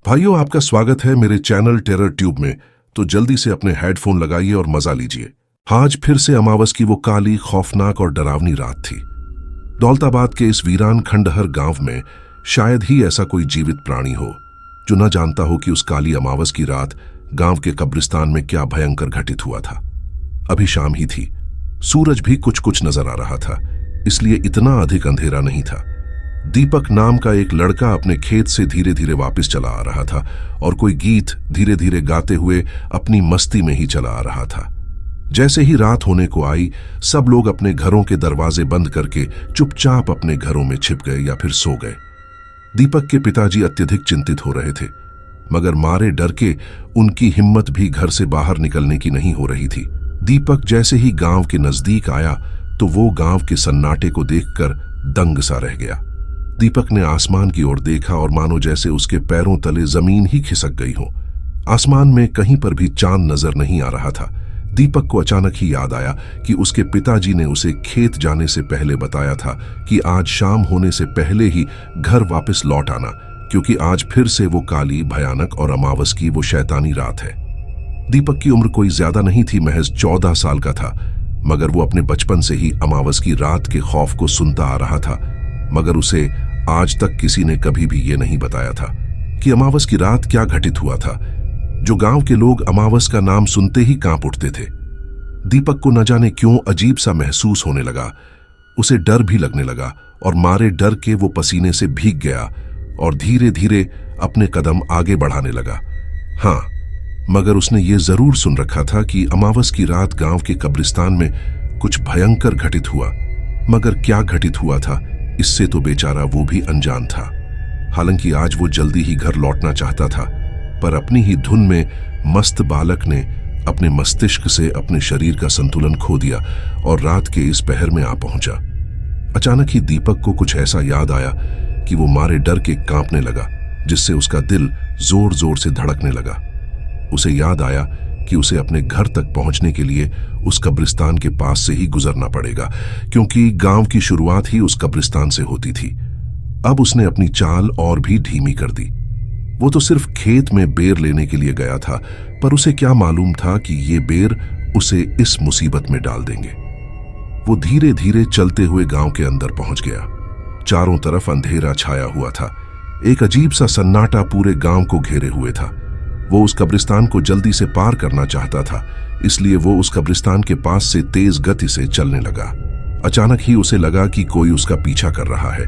भाइयों, आपका स्वागत है मेरे चैनल टेरर ट्यूब में। तो जल्दी से अपने हेडफोन लगाइए और मजा लीजिए। आज फिर से अमावस की वो काली, खौफनाक और डरावनी रात थी। दौलताबाद के इस वीरान खंडहर गांव में शायद ही ऐसा कोई जीवित प्राणी हो जो न जानता हो कि उस काली अमावस की रात गांव के कब्रिस्तान में क्या भयंकर घटित हुआ था। अभी शाम ही थी, सूरज भी कुछ कुछ नजर आ रहा था, इसलिए इतना अधिक अंधेरा नहीं था। दीपक नाम का एक लड़का अपने खेत से धीरे धीरे वापस चला आ रहा था और कोई गीत धीरे धीरे गाते हुए अपनी मस्ती में ही चला आ रहा था। जैसे ही रात होने को आई, सब लोग अपने घरों के दरवाजे बंद करके चुपचाप अपने घरों में छिप गए या फिर सो गए। दीपक के पिताजी अत्यधिक चिंतित हो रहे थे, मगर मारे डर के उनकी हिम्मत भी घर से बाहर निकलने की नहीं हो रही थी। दीपक जैसे ही गांव के नजदीक आया तो वो गांव के सन्नाटे को देखकर दंग सा रह गया। दीपक ने आसमान की ओर देखा और मानो जैसे उसके पैरों तले जमीन ही खिसक गई हो। आसमान में कहीं पर भी चांद नजर नहीं आ रहा था। दीपक को अचानक ही याद आया कि उसके पिताजी ने उसे खेत जाने से पहले बताया था कि आज शाम होने से पहले ही घर वापस लौट आना, क्योंकि आज फिर से वो काली, भयानक और अमावस की वो शैतानी रात है। दीपक की उम्र कोई ज्यादा नहीं थी, महज 14 साल का था, मगर वो अपने बचपन से ही अमावस की रात के खौफ को सुनता आ रहा था। मगर उसे आज तक किसी ने कभी भी ये नहीं बताया था कि अमावस की रात क्या घटित हुआ था, जो गांव के लोग अमावस का नाम सुनते ही कांप उठते थे। दीपक को न जाने क्यों अजीब सा महसूस होने लगा। उसे डर भी लगने लगा और मारे डर के वो पसीने से भीग गया और धीरे धीरे अपने कदम आगे बढ़ाने लगा। हाँ, मगर उसने ये जरूर सुन रखा था कि अमावस की रात गांव के कब्रिस्तान में कुछ भयंकर घटित हुआ, मगर क्या घटित हुआ था इससे तो बेचारा वो भी अनजान था। हालांकि आज वो जल्दी ही घर लौटना चाहता था, पर अपनी ही धुन में मस्त बालक ने अपने मस्तिष्क से अपने शरीर का संतुलन खो दिया और रात के इस पहर में आ पहुंचा। अचानक ही दीपक को कुछ ऐसा याद आया कि वो मारे डर के कांपने लगा, जिससे उसका दिल जोर जोर से धड़कने लगा। उसे याद आया कि उसे अपने घर तक पहुंचने के लिए उस कब्रिस्तान के पास से ही गुजरना पड़ेगा, क्योंकि गांव की शुरुआत ही उस कब्रिस्तान से होती थी। अब उसने अपनी चाल और भी धीमी कर दी। वो तो सिर्फ खेत में बेर लेने के लिए गया था, पर उसे क्या मालूम था कि ये बेर उसे इस मुसीबत में डाल देंगे। वो धीरे धीरे चलते हुए गांव के अंदर पहुंच गया। चारों तरफ अंधेरा छाया हुआ था। एक अजीब सा सन्नाटा पूरे गांव को घेरे हुए था। वो उस कब्रिस्तान को जल्दी से पार करना चाहता था, इसलिए वो उस कब्रिस्तान के पास से तेज गति से चलने लगा। अचानक ही उसे लगा कि कोई उसका पीछा कर रहा है।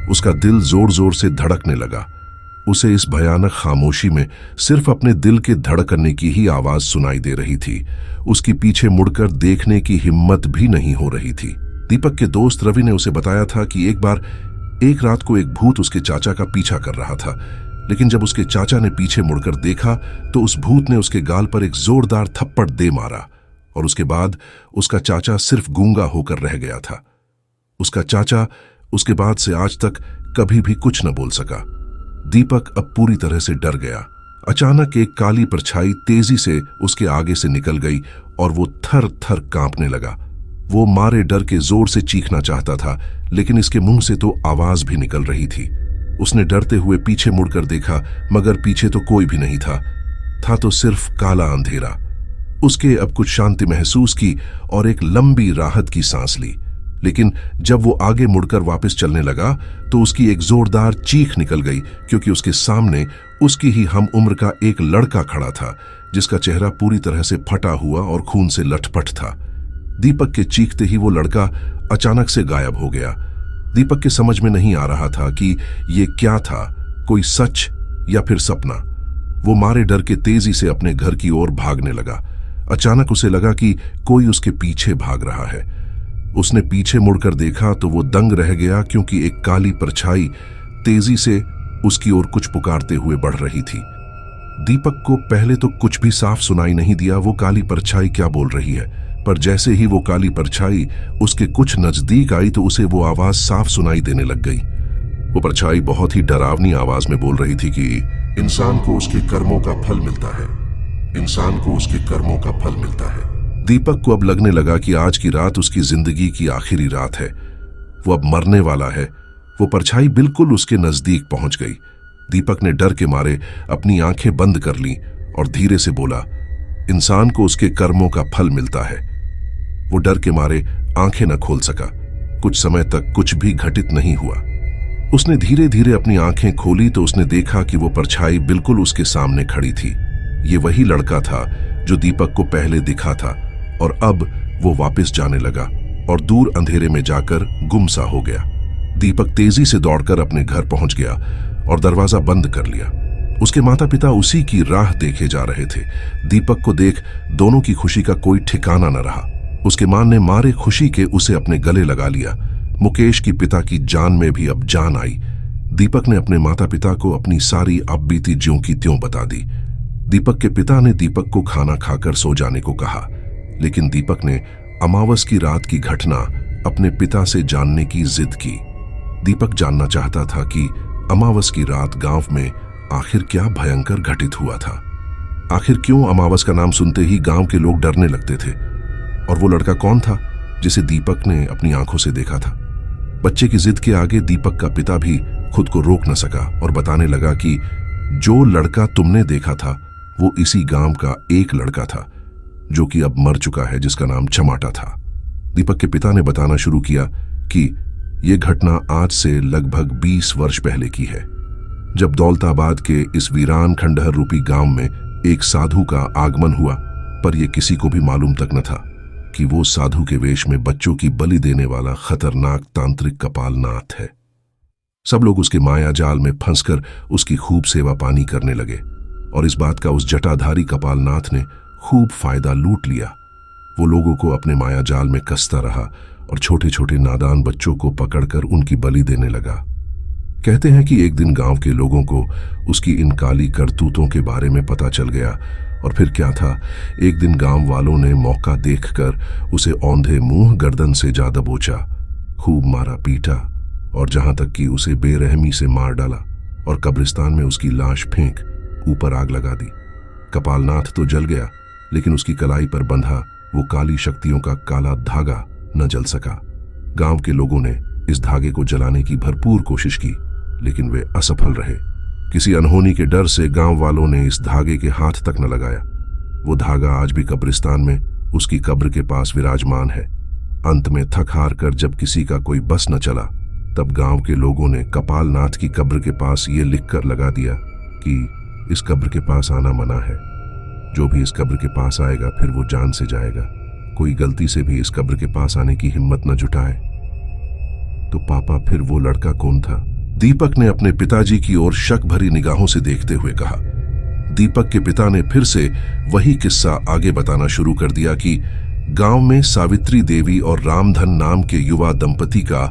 उसका दिल जोर जोर से धड़कने लगा। उसे इस भयानक खामोशी में सिर्फ अपने दिल के धड़कने की ही आवाज सुनाई दे रही थी। उसकी पीछे मुड़कर देखने की हिम्मत भी नहीं हो रही थी। दीपक के दोस्त रवि ने उसे बताया था कि एक रात को एक भूत उसके चाचा का पीछा कर रहा था, लेकिन जब उसके चाचा ने पीछे मुड़कर देखा तो उस भूत ने उसके गाल पर एक जोरदार थप्पड़ दे मारा और उसके बाद उसका चाचा सिर्फ गूंगा होकर रह गया था। उसका चाचा उसके बाद से आज तक कभी भी कुछ न बोल सका। दीपक अब पूरी तरह से डर गया। अचानक एक काली परछाई तेजी से उसके आगे से निकल गई और वो थर थर कांपने लगा। वो मारे डर के जोर से चीखना चाहता था, लेकिन इसके मुंह से तो आवाज भी निकल रही थी। उसने डरते हुए पीछे मुड़कर देखा, मगर पीछे तो कोई भी नहीं था तो सिर्फ काला अंधेरा। उसके अब कुछ शांति महसूस की और एक लंबी राहत की सांस ली। लेकिन जब वो आगे मुड़कर वापस चलने लगा तो उसकी एक जोरदार चीख निकल गई, क्योंकि उसके सामने उसकी ही हम उम्र का एक लड़का खड़ा था, जिसका चेहरा पूरी तरह से फटा हुआ और खून से लटपट था। दीपक के चीखते ही वो लड़का अचानक से गायब हो गया। दीपक के समझ में नहीं आ रहा था कि ये क्या था, कोई सच या फिर सपना। वो मारे डर के तेजी से अपने घर की ओर भागने लगा। अचानक उसे लगा कि कोई उसके पीछे भाग रहा है। उसने पीछे मुड़कर देखा तो वो दंग रह गया, क्योंकि एक काली परछाई तेजी से उसकी ओर कुछ पुकारते हुए बढ़ रही थी। दीपक को पहले तो कुछ भी साफ सुनाई नहीं दिया वो काली परछाई क्या बोल रही है, पर जैसे ही वो काली परछाई उसके कुछ नजदीक आई तो उसे वो आवाज साफ सुनाई देने लग गई। वो परछाई बहुत ही डरावनी आवाज में बोल रही थी कि इंसान को उसके कर्मों का फल मिलता है, इंसान को उसके कर्मों का फल मिलता है। दीपक को अब लगने लगा कि आज की रात उसकी जिंदगी की आखिरी रात है। वो अब मरने वाला है। वो परछाई बिल्कुल उसके नजदीक पहुंच गई। दीपक ने डर के मारे अपनी आंखें बंद कर लीं और धीरे से बोला, इंसान को उसके कर्मों का फल मिलता है। वो डर के मारे आंखें न खोल सका। कुछ समय तक कुछ भी घटित नहीं हुआ। उसने धीरे धीरे अपनी आंखें खोली तो उसने देखा कि वो परछाई बिल्कुल उसके सामने खड़ी थी। ये वही लड़का था जो दीपक को पहले दिखा था, और अब वो वापस जाने लगा और दूर अंधेरे में जाकर गुमसा हो गया। दीपक तेजी से दौड़कर अपने घर पहुंच गया और दरवाजा बंद कर लिया। उसके माता पिता उसी की राह देखे जा रहे थे। दीपक को देख दोनों की खुशी का कोई ठिकाना न रहा। उसके मां ने मारे खुशी के उसे अपने गले लगा लिया। मुकेश की पिता की जान में भी अब जान आई। दीपक ने अपने माता पिता को अपनी सारी अब बीती ज्यों की त्यों बता दी। दीपक के पिता ने दीपक को खाना खाकर सो जाने को कहा, लेकिन दीपक ने अमावस की रात की घटना अपने पिता से जानने की जिद की। दीपक जानना चाहता था कि अमावस की रात गांव में आखिर क्या भयंकर घटित हुआ था। आखिर क्यों अमावस का नाम सुनते ही गांव के लोग डरने लगते थे, और वो लड़का कौन था जिसे दीपक ने अपनी आंखों से देखा था। बच्चे की जिद के आगे दीपक का पिता भी खुद को रोक न सका और बताने लगा कि जो लड़का तुमने देखा था वो इसी गांव का एक लड़का था जो कि अब मर चुका है, जिसका नाम चमाटा था। दीपक के पिता ने बताना शुरू किया कि यह घटना आज से लगभग 20 वर्ष पहले की है, जब दौलताबाद के इस वीरान खंडहर रूपी गांव में एक साधु का आगमन हुआ। पर यह किसी को भी मालूम तक न था कि वो साधु के वेश में बच्चों की बलि देने वाला खतरनाक तांत्रिक कपालनाथ है। सब लोग उसके माया जाल में फंसकर उसकी खूब सेवा पानी करने लगे, और इस बात का उस जटाधारी कपालनाथ ने खूब फायदा लूट लिया। वो लोगों को अपने माया जाल में कसता रहा और छोटे छोटे नादान बच्चों को पकड़कर उनकी बलि देने लगा। कहते हैं कि एक दिन गांव के लोगों को उसकी इन काली करतूतों के बारे में पता चल गया, और फिर क्या था, एक दिन गांव वालों ने मौका देखकर उसे औंधे मुंह गर्दन से जा दबोचा, खूब मारा पीटा, और जहां तक कि उसे बेरहमी से मार डाला और कब्रिस्तान में उसकी लाश फेंक ऊपर आग लगा दी। कपालनाथ तो जल गया, लेकिन उसकी कलाई पर बंधा वो काली शक्तियों का काला धागा न जल सका। गांव के लोगों ने इस धागे को जलाने की भरपूर कोशिश की, लेकिन वे असफल रहे। किसी अनहोनी के डर से गांव वालों ने इस धागे के हाथ तक न लगाया। वो धागा आज भी कब्रिस्तान में उसकी कब्र के पास विराजमान है। अंत में थक हार कर जब किसी का कोई बस न चला, तब गांव के लोगों ने कपालनाथ की कब्र के पास ये लिखकर लगा दिया कि इस कब्र के पास आना मना है। जो भी इस कब्र के पास आएगा फिर वो जान से जाएगा। कोई गलती से भी इस कब्र के पास आने की हिम्मत न जुटाए। तो पापा, फिर वो लड़का कौन था? दीपक ने अपने पिताजी की ओर शक भरी निगाहों से देखते हुए कहा। दीपक के पिता ने फिर से वही किस्सा आगे बताना शुरू कर दिया कि गांव में सावित्री देवी और रामधन नाम के युवा दंपति का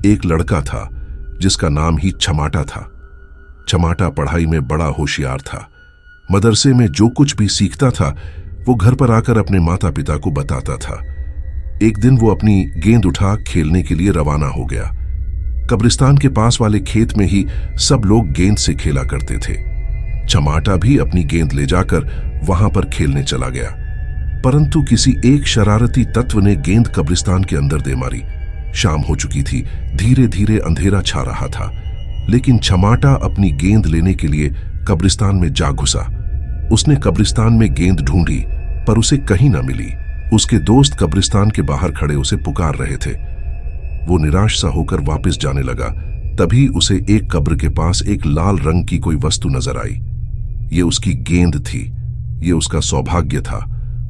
एक लड़का था जिसका नाम ही चमाटा था। चमाटा पढ़ाई में बड़ा होशियार था। मदरसे में जो कुछ भी सीखता था वो घर पर आकर अपने माता पिता को बताता था। एक दिन वो अपनी गेंद उठा खेलने के लिए रवाना हो गया। कब्रिस्तान के पास वाले खेत में ही सब लोग गेंद से खेला करते थे। चमाटा भी अपनी गेंद ले जाकर वहां पर खेलने चला गया, परंतु किसी एक शरारती तत्व ने गेंद कब्रिस्तान के अंदर दे मारी। शाम हो चुकी थी, धीरे धीरे अंधेरा छा रहा था, लेकिन चमाटा अपनी गेंद लेने के लिए कब्रिस्तान में जा घुसा। उसने कब्रिस्तान में गेंद ढूंढी पर उसे कहीं ना मिली। उसके दोस्त कब्रिस्तान के बाहर खड़े उसे पुकार रहे थे। वो निराश सा होकर वापस जाने लगा। तभी उसे एक कब्र के पास एक लाल रंग की कोई वस्तु नजर आई। ये उसकी गेंद थी। ये उसका सौभाग्य था,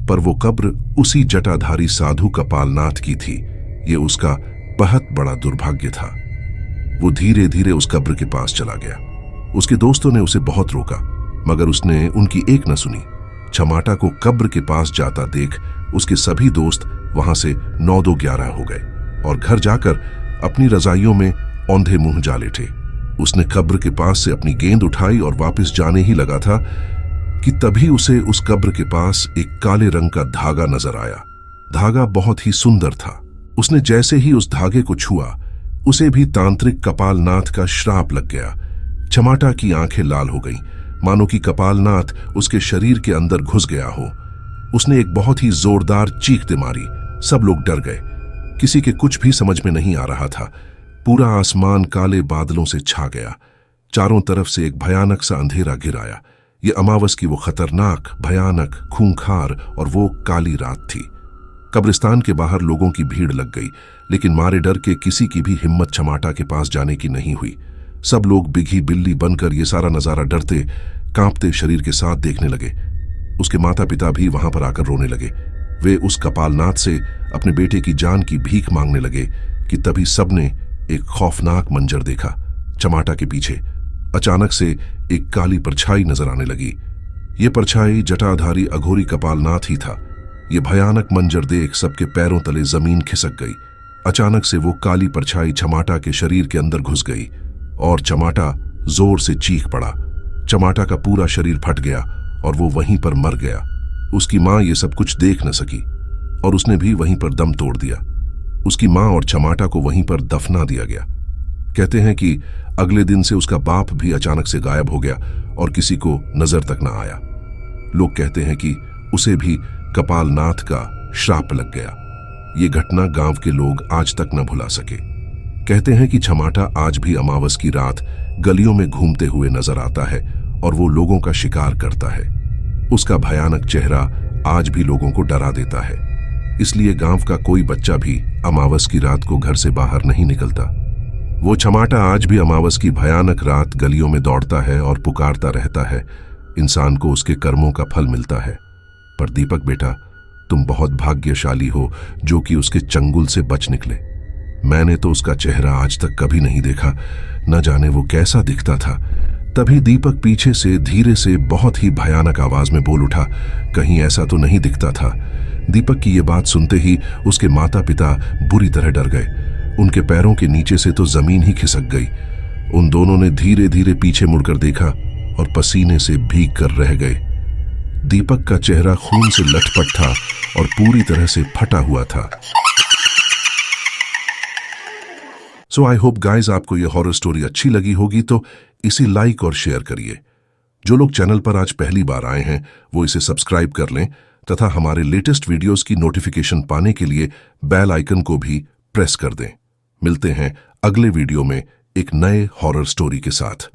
पर वो कब्र उसी जटाधारी साधु कपालनाथ की थी। ये उसका बहुत बड़ा दुर्भाग्य था। वो धीरे धीरे उस कब्र के पास चला गया। उसके दोस्तों ने उसे बहुत रोका, मगर उसने उनकी एक न सुनी। चमाटा को कब्र के पास जाता देख उसके सभी दोस्त वहां से 9-2-11 हो गए और घर जाकर अपनी रजाइयों में औंधे मुंह जा लेटे। उसने कब्र के पास से अपनी गेंद उठाई और वापस जाने ही लगा था कि तभी उसे उस कब्र के पास एक काले रंग का धागा नजर आया। धागा बहुत ही सुंदर था। उसने जैसे ही उस धागे को छुआ, उसे भी तांत्रिक कपालनाथ का श्राप लग गया। चमाटा की आंखें लाल हो गईं, मानो कि कपालनाथ उसके शरीर के अंदर घुस गया हो। उसने एक बहुत ही जोरदार चीख दे मारी। सब लोग डर गए। किसी के कुछ भी समझ में नहीं आ रहा था। पूरा आसमान काले बादलों से छा गया। चारों तरफ से एक भयानक सा अंधेरा घिर आया। ये अमावस की वो खतरनाक, भयानक, खूंखार और वो काली रात थी। कब्रिस्तान के बाहर लोगों की भीड़ लग गई, लेकिन मारे डर के किसी की भी हिम्मत चमाटा के पास जाने की नहीं हुई। सब लोग बिघी बिल्ली बनकर ये सारा नजारा डरते, कांपते शरीर के साथ देखने लगे। उसके माता पिता भी वहां पर आकर रोने लगे। वे उस कपालनाथ से अपने बेटे की जान की भीख मांगने लगे कि तभी सबने एक खौफनाक मंजर देखा। चमाटा के पीछे अचानक से एक काली परछाई नजर आने लगी। ये परछाई जटाधारी अघोरी कपालनाथ ही था। ये भयानक मंजर देख सबके पैरों तले जमीन खिसक गई। अचानक से वो काली परछाई चमाटा के शरीर के अंदर घुस गई और चमाटा जोर से चीख पड़ा। चमाटा का पूरा शरीर फट गया और वो वहीं पर मर गया। उसकी मां ये सब कुछ देख न सकी और उसने भी वहीं पर दम तोड़ दिया। उसकी मां और चमाटा को वहीं पर दफना दिया गया। कहते हैं कि अगले दिन से उसका बाप भी अचानक से गायब हो गया और किसी को नजर तक न आया। लोग कहते हैं कि उसे भी कपालनाथ का श्राप लग गया। ये घटना गांव के लोग आज तक न भुला सके। कहते हैं कि चमाटा आज भी अमावस की रात गलियों में घूमते हुए नजर आता है और वो लोगों का शिकार करता है। उसका भयानक चेहरा आज भी लोगों को डरा देता है। इसलिए गांव का कोई बच्चा भी अमावस की रात को घर से बाहर नहीं निकलता। वो चमाटा आज भी अमावस की भयानक रात गलियों में दौड़ता है और पुकारता रहता है। इंसान को उसके कर्मों का फल मिलता है। पर दीपक बेटा, तुम बहुत भाग्यशाली हो जो कि उसके चंगुल से बच निकले। मैंने तो उसका चेहरा आज तक कभी नहीं देखा, न जाने वो कैसा दिखता था। तभी दीपक पीछे से धीरे से बहुत ही भयानक आवाज में बोल उठा, कहीं ऐसा तो नहीं दिखता था। दीपक की ये बात सुनते ही उसके माता पिता बुरी तरह डर गए। उनके पैरों के नीचे से तो जमीन ही खिसक गई। उन दोनों ने धीरे धीरे पीछे मुड़कर देखा और पसीने से भीग कर रह गए। दीपक का चेहरा खून से लटपट था और पूरी तरह से फटा हुआ था। सो आई होप गाइज आपको ये हॉरर स्टोरी अच्छी लगी होगी, तो इसे लाइक और शेयर करिए। जो लोग चैनल पर आज पहली बार आए हैं वो इसे सब्सक्राइब कर लें तथा हमारे लेटेस्ट वीडियोस की नोटिफिकेशन पाने के लिए बेल आइकन को भी प्रेस कर दें। मिलते हैं अगले वीडियो में एक नए हॉरर स्टोरी के साथ।